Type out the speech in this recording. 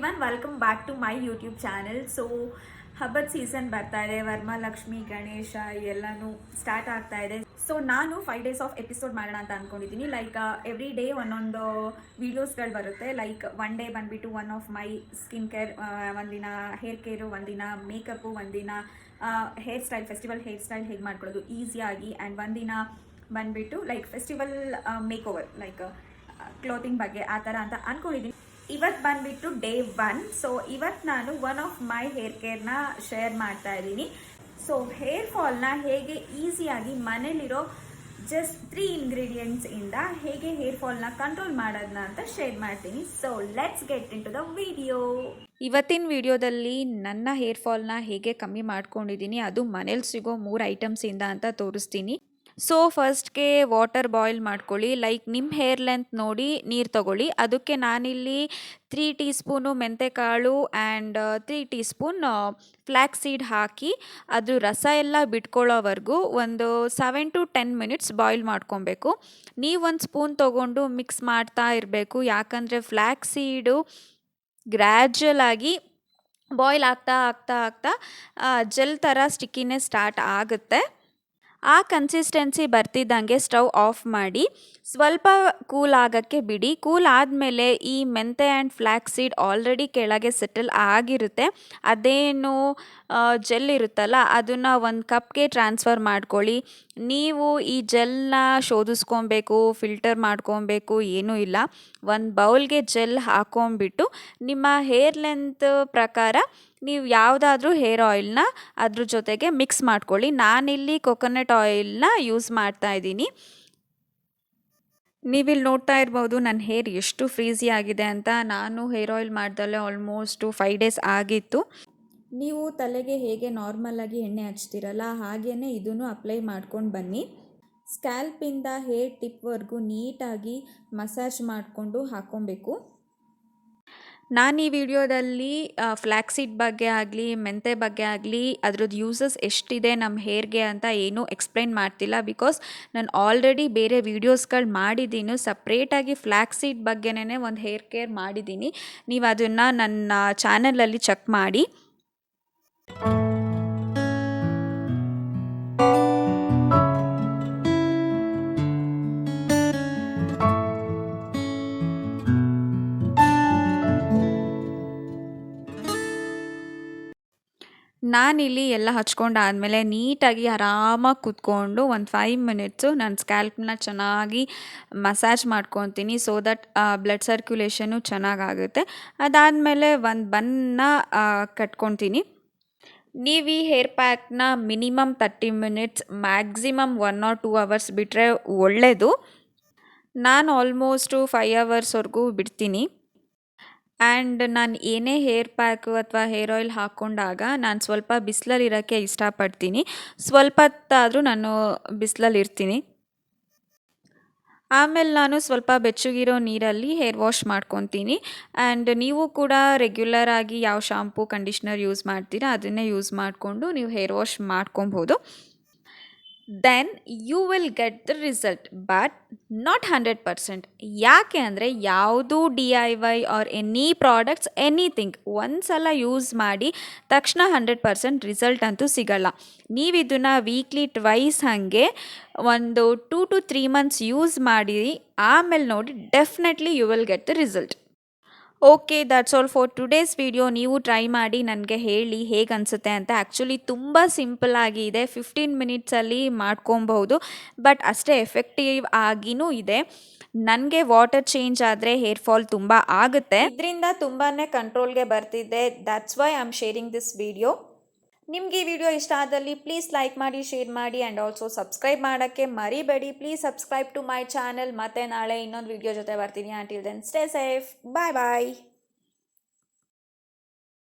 everyone, welcome back to my YouTube channel. So ಹಬ್ಬದ season ಬರ್ತಾ ಇದೆ, ವರಮಹಾಲಕ್ಷ್ಮಿ ಗಣೇಶ ಎಲ್ಲನೂ ಸ್ಟಾರ್ಟ್ ಆಗ್ತಾ ಇದೆ. ಸೊ ನಾನು 5 days ಆಫ್ ಎಪಿಸೋಡ್ ಮಾಡೋಣ ಅಂತ ಅಂದ್ಕೊಂಡಿದ್ದೀನಿ. ಲೈಕ್ ಎವ್ರಿ ಡೇ ಒಂದೊಂದು ವೀಡಿಯೋಸ್ಗಳು ಬರುತ್ತೆ. ಲೈಕ್ ಒನ್ ಡೇ ಬಂದುಬಿಟ್ಟು one of my skin care, ಒಂದಿನ ಹೇರ್ ಕೇರು, ಒಂದಿನ ಮೇಕಪ್ಪು, ಒಂದಿನ hair style, festival hair style ಹೇಗೆ ಮಾಡ್ಕೊಳ್ಳೋದು ಈಸಿಯಾಗಿ, ಆ್ಯಂಡ್ ಒಂದಿನ ಬಂದುಬಿಟ್ಟು like festival make over, like clothing ಬಗ್ಗೆ ಆ ಥರ ಅಂತ ಅಂದ್ಕೊಂಡಿದ್ದೀನಿ. ಇವತ್ತು ಬಂದುಬಿಟ್ಟು ಡೇ 1. ಸೊ ಇವತ್ತು ನಾನು ಒನ್ ಆಫ್ ಮೈ ಹೇರ್ ಕೇರ್ನ ಶೇರ್ ಮಾಡ್ತಾ ಇದ್ದೀನಿ. ಸೊ ಹೇರ್ ಫಾಲ್ನ ಹೇಗೆ ಈಸಿಯಾಗಿ ಮನೇಲಿರೋ ಜಸ್ಟ್ 3 ingredients ಇಂದ ಹೇಗೆ ಹೇರ್ ಫಾಲ್ನ ಕಂಟ್ರೋಲ್ ಮಾಡೋದನ್ನ ಅಂತ ಶೇರ್ ಮಾಡ್ತೀನಿ. So let's get into the video. ಇವತ್ತಿನ ವಿಡಿಯೋದಲ್ಲಿ ನನ್ನ ಹೇರ್ ಫಾಲ್ನ ಹೇಗೆ ಕಮ್ಮಿ ಮಾಡ್ಕೊಂಡಿದ್ದೀನಿ, ಅದು ಮನೇಲಿ ಸಿಗೋ 3 ಐಟಮ್ಸಿಂದ ಅಂತ ತೋರಿಸ್ತೀನಿ. ಸೊ ಫಸ್ಟ್ಗೆ ವಾಟರ್ ಬಾಯ್ಲ್ ಮಾಡ್ಕೊಳ್ಳಿ. ಲೈಕ್ ನಿಮ್ಮ ಹೇರ್ ಲೆಂತ್ ನೋಡಿ ನೀರು ತೊಗೊಳ್ಳಿ. ಅದಕ್ಕೆ ನಾನಿಲ್ಲಿ 3 ಟೀಸ್ಪೂನು ಮೆಂತೆಕಾಳು ಆ್ಯಂಡ್ 3 ಟೀಸ್ಪೂನ್ ಫ್ಲ್ಯಾಕ್ಸ್ ಸೀಡ್ ಹಾಕಿ ಅದು ರಸ ಎಲ್ಲ ಬಿಟ್ಕೊಳ್ಳೋವರೆಗೂ ಒಂದು 7 to 10 minutes ಬಾಯ್ಲ್ ಮಾಡ್ಕೊಬೇಕು. ನೀವು ಒಂದು ಸ್ಪೂನ್ ತೊಗೊಂಡು ಮಿಕ್ಸ್ ಮಾಡ್ತಾ ಇರಬೇಕು, ಯಾಕಂದರೆ ಫ್ಲ್ಯಾಕ್ಸ್ ಸೀಡು ಗ್ರ್ಯಾಜುವಲ್ ಆಗಿ ಬಾಯ್ಲ್ ಆಗ್ತಾ ಆಗ್ತಾ ಆಗ್ತಾ ಜೆಲ್ ಥರ ಸ್ಟಿಕ್ಕಿನೇ ಸ್ಟಾರ್ಟ್ ಆಗುತ್ತೆ. ಆ ಕನ್ಸಿಸ್ಟೆನ್ಸಿ ಬರ್ತಿದ್ದಂಗೆ ಸ್ಟವ್ ಆಫ್ ಮಾಡಿ ಸ್ವಲ್ಪ ಕೂಲ್ ಆಗೋಕ್ಕೆ ಬಿಡಿ. ಕೂಲ್ ಆದಮೇಲೆ ಈ ಮೆಂತೆ ಆ್ಯಂಡ್ ಫ್ಲ್ಯಾಕ್ಸ್ ಸೀಡ್ ಆಲ್ರೆಡಿ ಕೆಳಗೆ ಸೆಟಲ್ ಆಗಿರುತ್ತೆ. ಅದೇನು ಜೆಲ್ ಇರುತ್ತಲ್ಲ ಅದನ್ನು ಒಂದು ಕಪ್ಗೆ ಟ್ರಾನ್ಸ್ಫರ್ ಮಾಡ್ಕೊಳ್ಳಿ. ನೀವು ಈ ಜೆಲ್ನ ಶೋಧಿಸ್ಕೊಬೇಕು, ಫಿಲ್ಟರ್ ಮಾಡ್ಕೊಬೇಕು ಏನೂ ಇಲ್ಲ. ಒಂದು ಬೌಲ್ಗೆ ಜೆಲ್ ಹಾಕೊಂಬಿಟ್ಟು ನಿಮ್ಮ ಹೇರ್ ಲೆಂತ್ ಪ್ರಕಾರ ನೀವು ಯಾವುದಾದ್ರೂ ಹೇರ್ ಆಯಿಲ್ನ ಅದ್ರ ಜೊತೆಗೆ ಮಿಕ್ಸ್ ಮಾಡ್ಕೊಳ್ಳಿ. ನಾನಿಲ್ಲಿ ಕೊಕೊನಟ್ ಆಯಿಲ್ನ ಯೂಸ್ ಮಾಡ್ತಾ ಇದ್ದೀನಿ. ನೀವಿಲ್ಲಿ ನೋಡ್ತಾ ಇರ್ಬೋದು ನನ್ನ ಹೇರ್ ಎಷ್ಟು ಫ್ರೀಝಿ ಆಗಿದೆ ಅಂತ. ನಾನು ಹೇರ್ ಆಯಿಲ್ ಮಾಡ್ದಲ್ಲೇ ಆಲ್ಮೋಸ್ಟು 5 days ಆಗಿತ್ತು. ನೀವು ತಲೆಗೆ ಹೇಗೆ ನಾರ್ಮಲಾಗಿ ಎಣ್ಣೆ ಹಚ್ತಿರಲ್ಲ ಹಾಗೇ ಇದನ್ನು ಅಪ್ಲೈ ಮಾಡ್ಕೊಂಡು ಬನ್ನಿ. ಸ್ಕ್ಯಾಲ್ಪಿಂದ ಹೇರ್ ಟಿಪ್ವರೆಗೂ ನೀಟಾಗಿ ಮಸಾಜ್ ಮಾಡಿಕೊಂಡು ಹಾಕ್ಕೊಬೇಕು. ನಾನು ಈ ವಿಡಿಯೋದಲ್ಲಿ ಫ್ಲ್ಯಾಕ್ಸ್ ಸೀಡ್ ಬಗ್ಗೆ ಆಗಲಿ ಮೆಂತೆ ಬಗ್ಗೆ ಆಗಲಿ ಅದ್ರದ್ದು ಯೂಸಸ್ ಎಷ್ಟಿದೆ ನಮ್ಮ ಹೇರ್ಗೆ ಅಂತ ಏನೂ ಎಕ್ಸ್ಪ್ಲೈನ್ ಮಾಡ್ತಿಲ್ಲ. ಬಿಕಾಸ್ ನಾನು ಆಲ್ರೆಡಿ ಬೇರೆ ವೀಡಿಯೋಸ್ಗಳು ಮಾಡಿದ್ದೀನಿ. ಸಪ್ರೇಟಾಗಿ ಫ್ಲ್ಯಾಕ್ಸ್ ಸೀಡ್ ಬಗ್ಗೆನೇ ಒಂದು ಹೇರ್ ಕೇರ್ ಮಾಡಿದ್ದೀನಿ. ನೀವು ಅದನ್ನು ನನ್ನ ಚಾನಲಲ್ಲಿ ಚೆಕ್ ಮಾಡಿ. ನಾನಿಲ್ಲಿ ಎಲ್ಲ ಹಚ್ಕೊಂಡಾದಮೇಲೆ ನೀಟಾಗಿ ಆರಾಮಾಗಿ ಕೂತ್ಕೊಂಡು ಒಂದು 5 minutes ನನ್ನ ಸ್ಕ್ಯಾಲ್ಪ್ನ ಚೆನ್ನಾಗಿ ಮಸಾಜ್ ಮಾಡ್ಕೊತೀನಿ. ಸೊ ದಟ್ ಬ್ಲಡ್ ಸರ್ಕ್ಯುಲೇಷನು ಚೆನ್ನಾಗಾಗುತ್ತೆ. ಅದಾದಮೇಲೆ ಒಂದು ಬನ್ನ ಕಟ್ಕೊತೀನಿ. ನೀವು ಈ ಹೇರ್ ಪ್ಯಾಕ್ನ minimum 30 minutes, maximum 1 or 2 hours ಬಿಟ್ಟರೆ ಒಳ್ಳೆಯದು. ನಾನು ಆಲ್ಮೋಸ್ಟು 5 hours ಬಿಡ್ತೀನಿ. ಆ್ಯಂಡ್ ನಾನು ಏನೇ ಹೇರ್ ಪ್ಯಾಕು ಅಥವಾ ಹೇರ್ ಆಯಿಲ್ ಹಾಕ್ಕೊಂಡಾಗ ನಾನು ಸ್ವಲ್ಪ ಬಿಸಿಲಲ್ಲಿ ಇರೋಕ್ಕೆ ಇಷ್ಟಪಡ್ತೀನಿ. ಸ್ವಲ್ಪ ಹೊತ್ತಾದರೂ ನಾನು ಬಿಸಿಲಲ್ಲಿ ಇರ್ತೀನಿ. ಆಮೇಲೆ ನಾನು ಸ್ವಲ್ಪ ಬೆಚ್ಚಗಿರೋ ನೀರಲ್ಲಿ ಹೇರ್ ವಾಶ್ ಮಾಡ್ಕೊತೀನಿ. ಆ್ಯಂಡ್ ನೀವು ಕೂಡ ರೆಗ್ಯುಲರ್ ಆಗಿ ಯಾವ ಶಾಂಪೂ ಕಂಡೀಷ್ನರ್ ಯೂಸ್ ಮಾಡ್ತೀರಾ ಅದನ್ನೇ ಯೂಸ್ ಮಾಡಿಕೊಂಡು ನೀವು ಹೇರ್ ವಾಶ್ ಮಾಡ್ಕೊಬೋದು. Then you will get the result, but not 100%. ಯಾಕೆ ಅಂದರೆ ಯಾವುದು DIY or any products anything ಒಂದು ಸಲ ಯೂಸ್ ಮಾಡಿ ತಕ್ಷಣ 100% ರಿಸಲ್ಟ್ ಅಂತೂ ಸಿಗಲ್ಲ. ನೀವು ಇದನ್ನು ವೀಕ್ಲಿ ಟ್ವೈಸ್ ಹಾಗೆ ಒಂದು 2 to 3 months ಯೂಸ್ ಮಾಡಿ ಆಮೇಲೆ ನೋಡಿ definitely you will get the result. Okay, that's all for today's video. ನೀವು ಟ್ರೈ ಮಾಡಿ ನನಗೆ ಹೇಳಿ ಹೇಗೆ ಅನಿಸುತ್ತೆ ಅಂತ. ಆ್ಯಕ್ಚುಲಿ ತುಂಬ ಸಿಂಪಲ್ ಆಗಿದೆ, 15 minutesಲ್ಲಿ ಮಾಡ್ಕೊಬಹುದು. ಬಟ್ ಅಷ್ಟೇ ಎಫೆಕ್ಟಿವ್ ಆಗಿನೂ ಇದೆ. ನನಗೆ ವಾಟರ್ ಚೇಂಜ್ ಆದರೆ ಹೇರ್ ಫಾಲ್ ತುಂಬ ಆಗುತ್ತೆ, ಇದರಿಂದ ತುಂಬಾ ಕಂಟ್ರೋಲ್ಗೆ ಬರ್ತಿದೆ. That's why I am sharing this video. ನಿಮಗೆ ಈ ವಿಡಿಯೋ ಇಷ್ಟ ಆದಲ್ಲಿ ಪ್ಲೀಸ್ ಲೈಕ್ ಮಾಡಿ, ಶೇರ್ ಮಾಡಿ ಆ್ಯಂಡ್ ಆಲ್ಸೋ ಸಬ್ಸ್ಕ್ರೈಬ್ ಮಾಡೋಕ್ಕೆ ಮರಿಬೇಡಿ. Please subscribe to my channel. ಮತ್ತೆ ನಾಳೆ ಇನ್ನೊಂದು ವಿಡಿಯೋ ಜೊತೆ ಬರ್ತೀನಿ. Until then stay safe. Bye ಬಾಯ್.